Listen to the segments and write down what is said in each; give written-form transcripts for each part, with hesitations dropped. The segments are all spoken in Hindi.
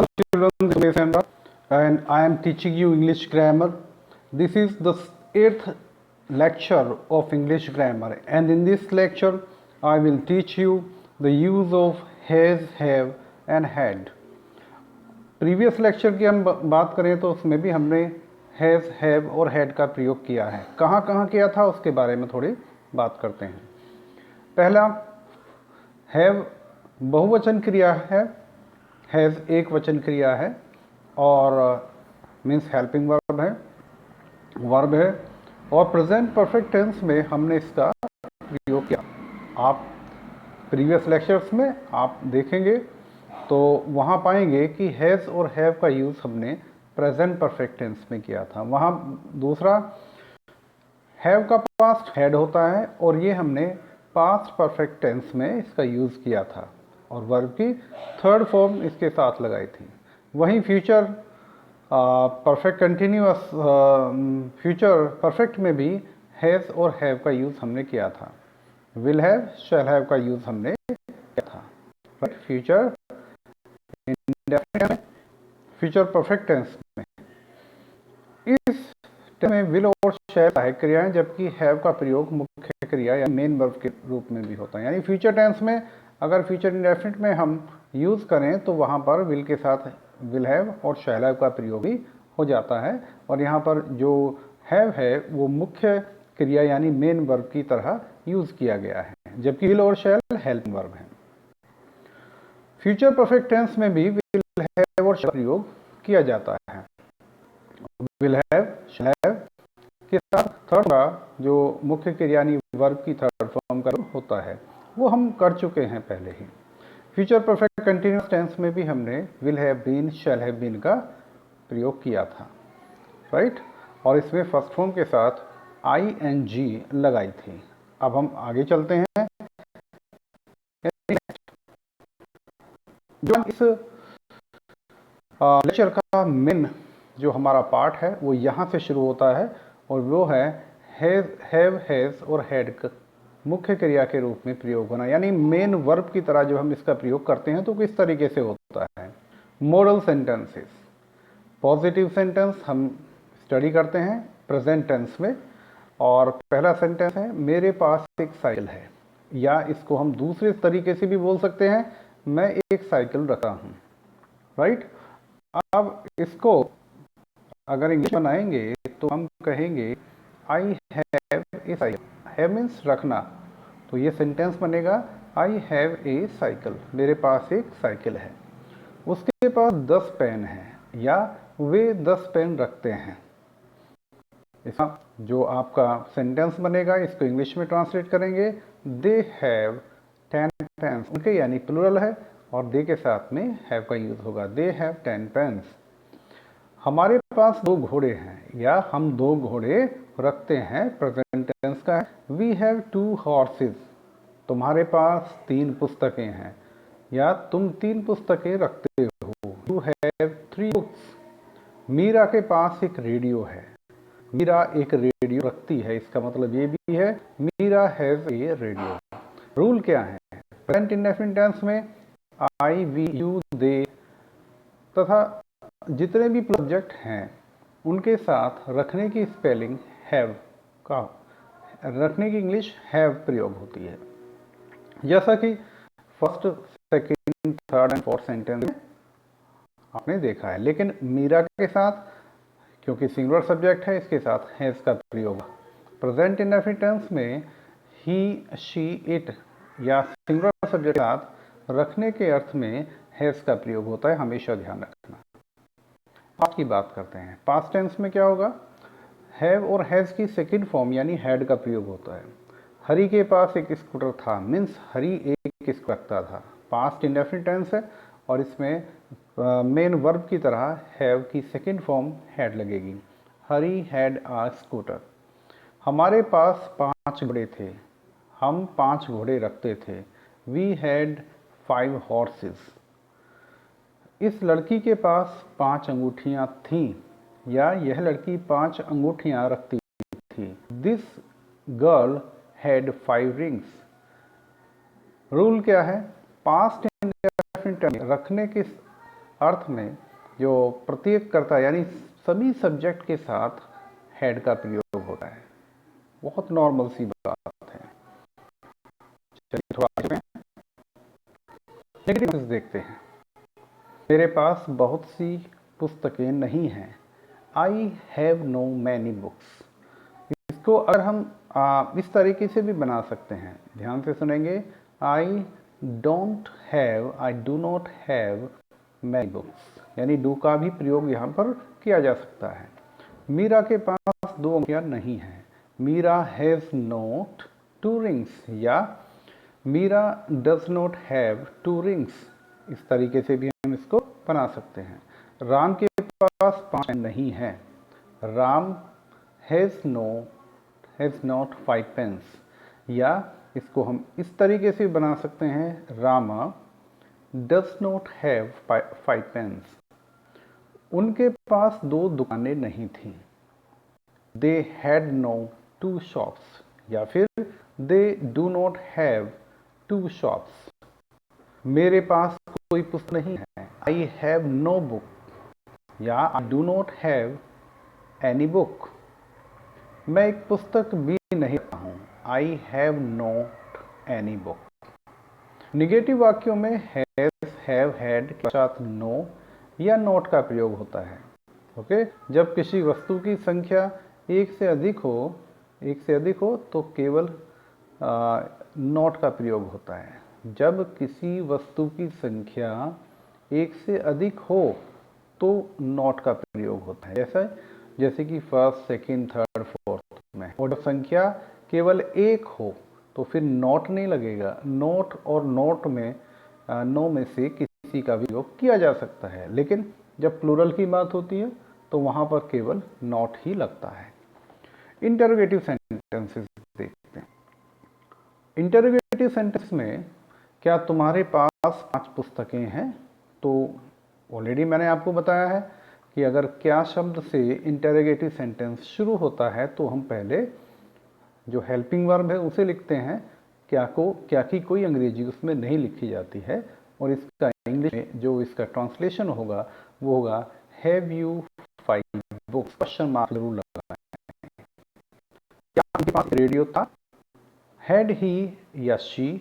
Children, this is Sandra, and I am teaching you English grammar. This is the 8th lecture of English grammar, and in this lecture I will teach you the use of has, have and had. Previous lecture की हम बात करें तो उसमें भी हमने हैज़, हैव और हैड का प्रयोग किया है। कहाँ कहाँ किया था उसके बारे में थोड़ी बात करते हैं। पहला, हैव बहुवचन क्रिया है, हैज़ एक वचन क्रिया है और मीन्स हेल्पिंग वर्ब है और प्रेजेंट परफेक्ट टेंस में हमने इसका प्रयोग किया। आप प्रीवियस लेक्चर्स में आप देखेंगे तो वहाँ पाएंगे कि हैज़ और हैव का यूज़ हमने प्रेजेंट परफेक्ट टेंस में किया था। वहाँ दूसरा, हैव का पास्ट हैड होता है और ये हमने पास्ट परफेक्ट टेंस में इसका यूज़ किया था और वर्ब की थर्ड फॉर्म इसके साथ लगाई थी। वहीं future perfect continuous future perfect में भी हैज़ और हैव का यूज़ हमने किया था। विल हैव, शैल हैव का यूज़ हमने किया था। Future indefinite, future perfect tense में इस टेंस में विल और शैल सहायक क्रियाएं, जबकि हैव का प्रयोग मुख्य क्रिया या मेन वर्ब के रूप में भी होता है। यानी फ्यूचर टेंस में अगर फ्यूचर इंडेफिनिट में हम यूज़ करें तो वहाँ पर विल के साथ विल हैव और शैल हैव का प्रयोग भी हो जाता है और यहाँ पर जो हैव है वो मुख्य क्रिया यानी मेन वर्ब की तरह यूज़ किया गया है, जबकि विल और शैल हेल्पिंग वर्ब है। फ्यूचर परफेक्ट टेंस में भी विल हैव और शैल प्रयोग किया जाता है। विल हैव, शैल हैव के साथ थर्ड का जो मुख्य क्रिया यानी वर्ब की थर्ड फॉर्म का होता है वो हम कर चुके हैं पहले ही। फ्यूचर परफेक्ट कंटिन्यूअस टेंस में भी हमने will have been, shall have been का प्रयोग किया था, राइट। और इसमें फर्स्ट फॉर्म के साथ ING लगाई थी। अब हम आगे चलते हैं। जो इस लेक्चर का मेन जो हमारा पार्ट है वो यहाँ से शुरू होता है और वो है हैव, हैज़ और हैड का मुख्य क्रिया के रूप में प्रयोग होना, यानी मेन वर्ब की तरह जो हम इसका प्रयोग करते हैं तो किस तरीके से होता है। मॉडल सेंटेंसेस, पॉजिटिव सेंटेंस हम स्टडी करते हैं प्रेजेंट टेंस में और पहला सेंटेंस है मेरे पास एक साइकिल है, या इसको हम दूसरे तरीके से भी बोल सकते हैं मैं एक साइकिल रखता हूँ, राइट। अब इसको अगर इंग्लिश बनाएंगे तो हम कहेंगे I have a cycle. Have means रखना, तो ये सेंटेंस बनेगा आई हैव ए साइकिल, मेरे पास एक साइकिल है। उसके पास 10 पेन हैं या वे 10 पेन रखते हैं। इसका जो आपका सेंटेंस बनेगा इसको इंग्लिश में ट्रांसलेट करेंगे दे हैव 10 पेन्स, उनके यानी प्लूरल है और दे के साथ में हैव का यूज होगा, दे हैव 10 पेन्स। हमारे पास 2 घोड़े हैं या हम 2 घोड़े रखते हैं, प्रेजेंट टेंस का है। वी हैव 2 हॉर्सेस, तुम्हारे पास 3 पुस्तकें हैं या तुम 3 पुस्तकें रखते हो। You have 3 books. मीरा के पास एक रेडियो है, मीरा एक रेडियो रखती है, इसका मतलब ये भी है Meera has a radio. Rule क्या है, प्रेजेंट इंडेफिनिट टेंस में आई, वी, यू, दे तथा जितने भी सब्जेक्ट हैं उनके साथ रखने की स्पेलिंग हैव का, रखने की इंग्लिश हैव प्रयोग होती है, जैसा कि first, second, third and fourth sentence में आपने देखा है। लेकिन मीरा के साथ क्योंकि सिंगुलर सब्जेक्ट है इसके साथ हैज का प्रयोग। प्रेजेंट इंडेफिनिट टेंस में ही, शी, इट या सिंगुलर सब्जेक्ट के साथ रखने के अर्थ में हैज का प्रयोग होता है, हमेशा ध्यान रखना। पास्ट की बात करते हैं। पास्ट टेंस में क्या होगा, हैव और हैज़ की सेकंड फॉर्म यानी हैड का प्रयोग होता है। हरी के पास एक स्कूटर था, मीन्स हरी एक स्कूटर रखता था। पास्ट इंडेफिनिट टेंस है और इसमें मेन वर्ब की तरह हैव की सेकंड फॉर्म हैड लगेगी। हरी हैड आ स्कूटर। हमारे पास 5 घोड़े थे, हम 5 घोड़े रखते थे। We had 5 horses. इस लड़की के पास 5 अंगूठियां थीं या यह लड़की 5 अंगूठियां रखती थी। This girl had 5 rings. Rule क्या है, पास्ट इंडेफिनिट रखने के अर्थ में जो प्रत्येक कर्ता यानी सभी सब्जेक्ट के साथ हैड का प्रयोग होता है। बहुत नॉर्मल सी बात है। चलिए थोड़ा आगे नेगेटिव देखते हैं। मेरे पास बहुत सी पुस्तकें नहीं हैं। आई हैव नो मैनी बुक्स। इसको अगर हम इस तरीके से भी बना सकते हैं, ध्यान से सुनेंगे। I don't have, I do not have many books, यानी डू का भी प्रयोग यहाँ पर किया जा सकता है। मीरा के पास 2 अंगुलियां नहीं हैं। मीरा हैज़ नॉट 2 रिंग्स, या Meera does not have 2 rings. इस तरीके से भी हम इसको बना सकते हैं। राम के पास 5 पेन नहीं है। Ram has not 5 pens. या इसको हम इस तरीके से बना सकते हैं, Rama does not have 5 pens. उनके पास 2 दुकानें नहीं थीं। दे हैड नो 2 शॉप्स, या फिर they do not have 2 shops. मेरे पास कोई पुस्तक नहीं है। आई हैव नो बुक, या आई do not have any book. मैं एक पुस्तक भी नहीं रखता हूँ। आई have not any book. Negative वाक्यों में हैव, हैड के साथ नो या नॉट का प्रयोग होता है। ओके, जब किसी वस्तु की संख्या एक से अधिक हो तो केवल नॉट का प्रयोग होता है। जब किसी वस्तु की संख्या एक से अधिक हो तो नॉट का प्रयोग होता है। जैसे कि फर्स्ट, सेकंड, थर्ड, फोर्थ में। और जब संख्या केवल 1 हो तो फिर नॉट नहीं लगेगा। नॉट और नॉट में नो में से किसी का भी प्रयोग किया जा सकता है, लेकिन जब प्लूरल की बात होती है तो वहां पर केवल नॉट ही लगता है। इंटरोगेटिव सेंटेंसेस देखते हैं। इंटरोगेटिव सेंटेंस में क्या तुम्हारे पास 5 पुस्तकें हैं? तो ऑलरेडी मैंने आपको बताया है कि अगर क्या शब्द से इंटरोगेटिव सेंटेंस शुरू होता है तो हम पहले जो हेल्पिंग वर्ब है उसे लिखते हैं। क्या की कोई अंग्रेजी उसमें नहीं लिखी जाती है, और इसका इंग्लिश में जो इसका ट्रांसलेशन होगा वो होगा have you 5 books, question mark जरूर लगाएं। क्या उनके पास रेडियो था? हैड ही या शी,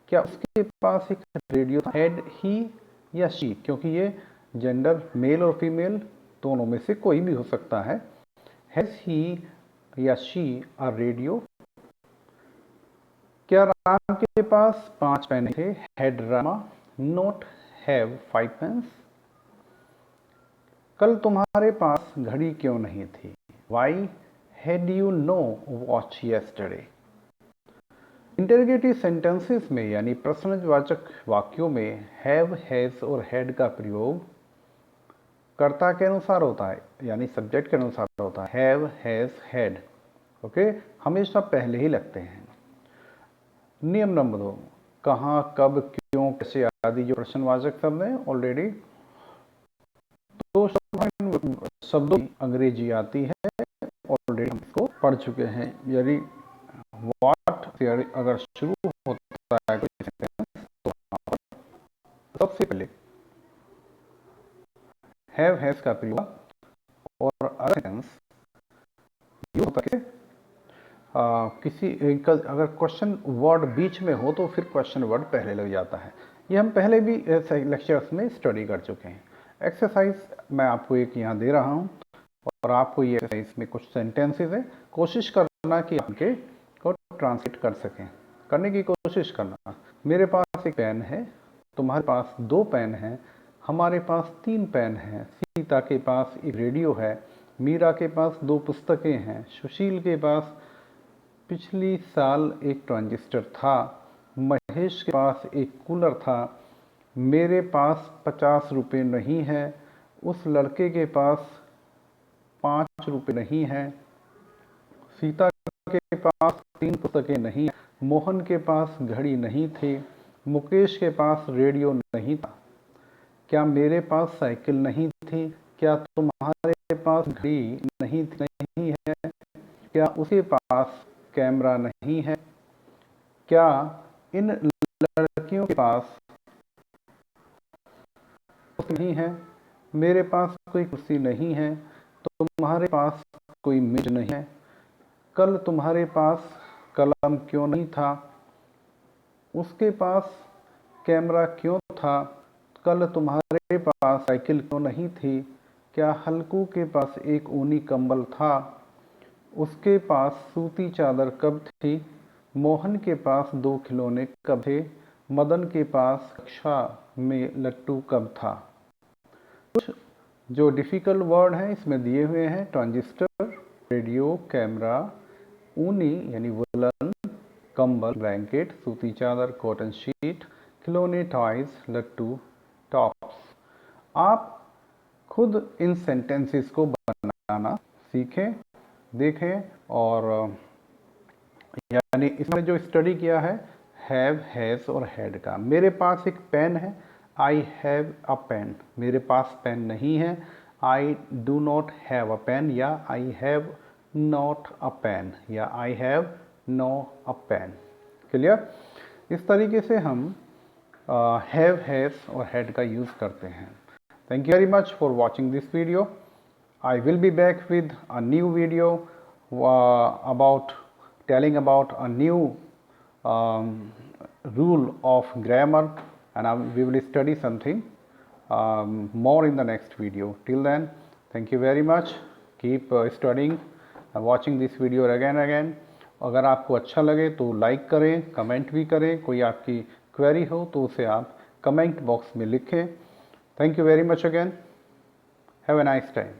क्या उसके पास एक रेडियो था? हैड ही या शी, क्योंकि ये जेंडर मेल और फीमेल दोनों में से कोई भी हो सकता है। हैज ही या शी अ रेडियो? क्या राम के पास 5 पेन थे? Had Rama not have 5 pens? कल तुम्हारे पास घड़ी क्यों नहीं थी? Why had you no watch yesterday? Interrogative sentences में यानी प्रश्नवाचक वाक्यों में हैव, हैज और हैड का प्रयोग कर्ता के अनुसार होता है, यानी सब्जेक्ट के अनुसार होता है। हैव, हैज, हैड, ओके, हमेशा पहले ही लगते हैं। नियम नंबर 2, कहाँ, कब, क्यों, कैसे आदि जो प्रश्नवाचक शब्द हैं, ऑलरेडी 2 शब्दों की अंग्रेजी आती है, ऑलरेडी हम इसको पढ़ चुके हैं। यदि व्हाट से अगर शुरू होता है कोई सेंटेंस तो सबसे पहले हैव, हैज का प्रयोग, और अदर सेंटेंस यूज होता है किसी अगर क्वेश्चन वर्ड बीच में हो तो फिर क्वेश्चन वर्ड पहले लग जाता है। ये हम पहले भी लेक्चर्स में स्टडी कर चुके हैं। एक्सरसाइज मैं आपको एक यहाँ दे रहा हूँ, और आपको ये एक्सरसाइज में कुछ सेंटेंसेस है, कोशिश करना कि आपके को ट्रांसलेट कर सकें, करने की कोशिश करना। मेरे पास एक पेन है, तुम्हारे पास 2 पेन हैं, हमारे पास 3 पेन हैं, सीता के पास एक रेडियो है, मीरा के पास 2 पुस्तकें हैं, सुशील के पास पिछली साल एक ट्रांजिस्टर था, महेश के पास एक कूलर था, मेरे पास 50 रुपये नहीं है, उस लड़के के पास 5 रुपये नहीं है, सीता के पास 3 पुस्तकें नहीं, मोहन के पास घड़ी नहीं थी, मुकेश के पास रेडियो नहीं था। क्या मेरे पास साइकिल नहीं थी? क्या तुम्हारे पास घड़ी नहीं है? क्या उसके पास कैमरा नहीं है? क्या इन लड़कियों के पास डेस्क नहीं है, मेरे पास कोई कुर्सी नहीं है, तो तुम्हारे पास कोई मेज नहीं है। कल तुम्हारे पास कलम क्यों नहीं था, उसके पास कैमरा क्यों था। कल तुम्हारे पास साइकिल क्यों नहीं थी, क्या हल्कू के पास एक ऊनी कंबल था, उसके पास सूती चादर कब थी, मोहन के पास 2 खिलौने कब थे, मदन के पास कक्षा में लट्टू कब था। कुछ जो डिफ़िकल्ट वर्ड हैं इसमें दिए हुए हैं ट्रांजिस्टर, रेडियो, कैमरा, ऊनी यानी वुलन, कंबल, ब्लैंकेट, सूती चादर, कॉटन शीट, खिलौने, टॉयज, लट्टू, टॉप्स। आप खुद इन सेंटेंसेस को बनाना सीखें, देखें और यानी इसमें जो स्टडी किया है हैव, हैज़ और हैड का। मेरे पास एक पेन है, आई हैव अ पेन। मेरे पास पेन नहीं है, I do not have a pen, या I have not a pen, या I have no a pen. Clear? इस तरीके से हम हैव, हैज़ और हैड का यूज़ करते हैं। Thank you very much for watching this video. I will be back with a new video about telling about a new rule of grammar, and we will study something more in the next video. Till then, thank you very much. Keep studying and watching this video again and again. अगर आपको अच्छा लगे तो लाइक करें, कमेंट भी करें। कोई आपकी क्वेरी हो तो उसे आप कमेंट बॉक्स में लिखें। Thank you very much again. Have a nice time.